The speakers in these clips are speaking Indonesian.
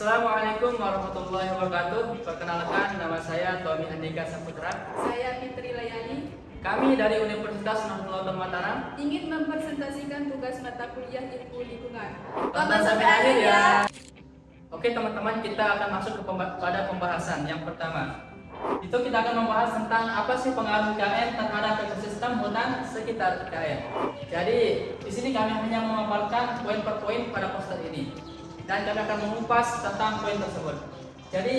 Assalamualaikum warahmatullahi wabarakatuh. Perkenalkan, nama saya Tommy Andika Saputra. Saya Fitri Layani. Kami dari Universitas Nahdlatul Ulama Mataram Ingin mempresentasikan tugas mata kuliah ilmu lingkungan. Tonton sampai akhir ya. Oke teman-teman, kita akan masuk pada pembahasan yang pertama. Itu kita akan membahas tentang apa sih pengaruh IKN terhadap ekosistem hutan sekitar IKN. Jadi di sini kami hanya memaparkan poin per poin pada poster ini, dan kami akan mengupas tentang poin tersebut. Jadi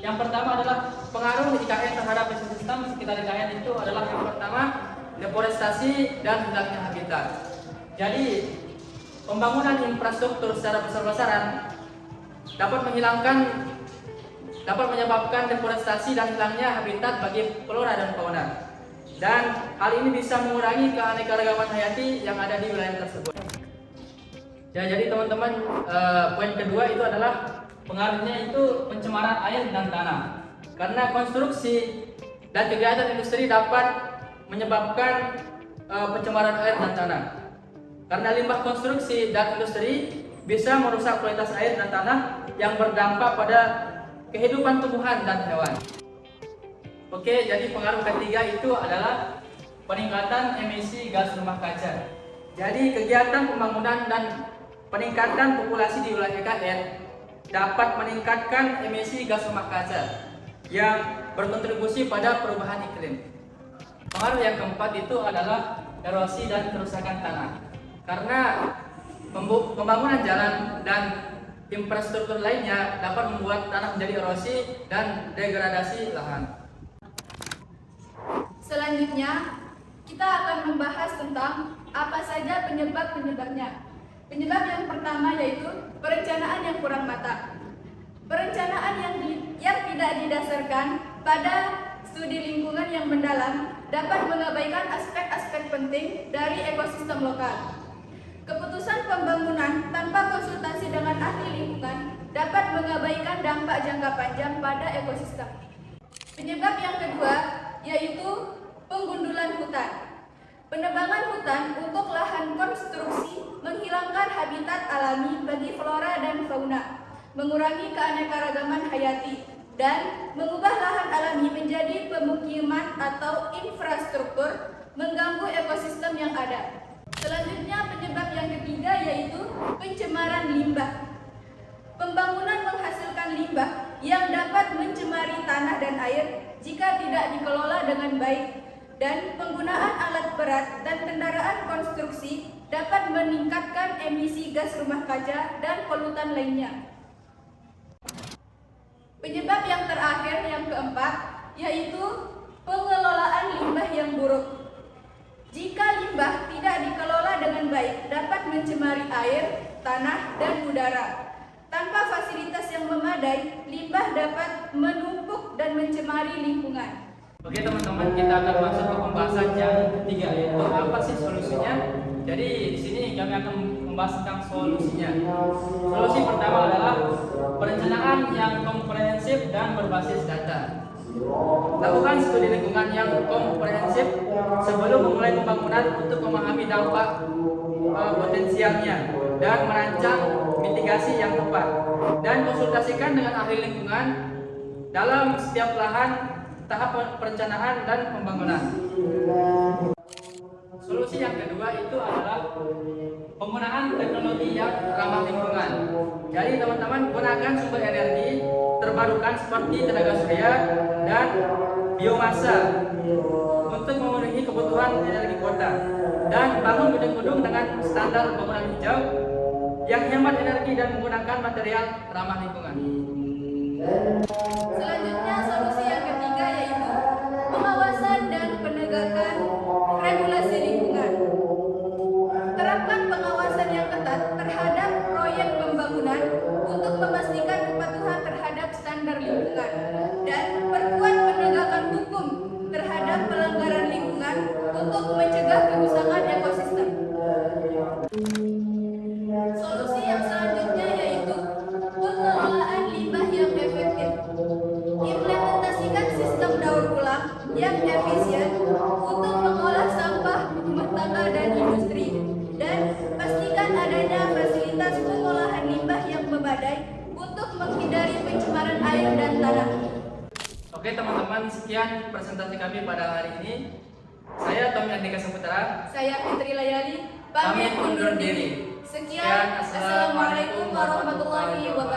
yang pertama adalah pengaruh IKN terhadap ekosistem sekitar IKN itu adalah yang pertama deforestasi dan hilangnya habitat. Jadi pembangunan infrastruktur secara besar-besaran dapat menyebabkan deforestasi dan hilangnya habitat bagi flora dan fauna. Dan hal ini bisa mengurangi keanekaragaman hayati yang ada di wilayah tersebut. Ya, jadi teman-teman, poin kedua itu adalah pengaruhnya itu pencemaran air dan tanah. Karena konstruksi dan kegiatan industri dapat menyebabkan pencemaran air dan tanah. Karena limbah konstruksi dan industri bisa merusak kualitas air dan tanah yang berdampak pada kehidupan tumbuhan dan hewan. Oke, jadi pengaruh ketiga itu adalah peningkatan emisi gas rumah kaca. Jadi kegiatan pembangunan dan peningkatan populasi di wilayah IKN dapat meningkatkan emisi gas rumah kaca yang berkontribusi pada perubahan iklim. Pengaruh yang keempat itu adalah erosi dan kerusakan tanah. Karena pembangunan jalan dan infrastruktur lainnya dapat membuat tanah menjadi erosi dan degradasi lahan. Selanjutnya, kita akan membahas tentang apa saja penyebab-penyebabnya. Penyebab yang pertama yaitu perencanaan yang kurang matang. Perencanaan yang tidak didasarkan pada studi lingkungan yang mendalam dapat mengabaikan aspek-aspek penting dari ekosistem lokal. Keputusan pembangunan tanpa konsultasi dengan ahli lingkungan dapat mengabaikan dampak jangka panjang pada ekosistem. Penyebab yang kedua yaitu penggundulan hutan. Penebangan hutan untuk lahan konstruksi menghilangkan habitat alami bagi flora dan fauna, mengurangi keanekaragaman hayati, dan mengubah lahan alami menjadi pemukiman atau infrastruktur, mengganggu ekosistem yang ada. Selanjutnya, penyebab yang ketiga yaitu pencemaran limbah. Pembangunan menghasilkan limbah yang dapat mencemari tanah dan air jika tidak dikelola dengan baik, dan penggunaan alat berat dan kendaraan konstruksi dapat meningkatkan emisi gas rumah kaca dan polutan lainnya. Penyebab yang terakhir, yang keempat, yaitu pengelolaan limbah yang buruk. Jika limbah tidak dikelola dengan baik, dapat mencemari air, tanah, dan udara. Tanpa fasilitas yang memadai, limbah dapat menumpuk dan mencemari lingkungan. Oke teman-teman, kita akan masuk ke pembahasan yang ketiga, yaitu apa sih solusinya. Jadi di sini kami akan membahas tentang solusinya. Solusi pertama adalah perencanaan yang komprehensif dan berbasis data. Lakukan studi lingkungan yang komprehensif sebelum memulai pembangunan untuk memahami dampak potensialnya dan merancang mitigasi yang tepat. Dan konsultasikan dengan ahli lingkungan dalam setiap lahan tahap perencanaan dan pembangunan. Solusi yang kedua itu adalah penggunaan teknologi yang ramah lingkungan. Jadi teman-teman, gunakan sumber energi terbarukan seperti tenaga surya dan biomasa untuk memenuhi kebutuhan energi kota, dan bangun gedung-gedung dengan standar bangunan hijau yang hemat energi dan menggunakan material ramah lingkungan. Selanjutnya, solusi yang ketiga yaitu pengawasan dan penegakan regulasi lingkungan. Terapkan pengawasan yang ketat terhadap proyek pembangunan untuk memastikan kepatuhan terhadap standar lingkungan, dan perkuat penegakan hukum terhadap pelanggaran lingkungan untuk mencegah kerusakan ekosistem. Solusi yang selanjutnya yaitu pengelolaan Oke teman-teman, sekian presentasi kami pada hari ini. Saya Tommy Andika Saputra. Saya Fitri Layali. Pamit undur diri. Sekian. Assalamualaikum warahmatullahi wabarakatuh.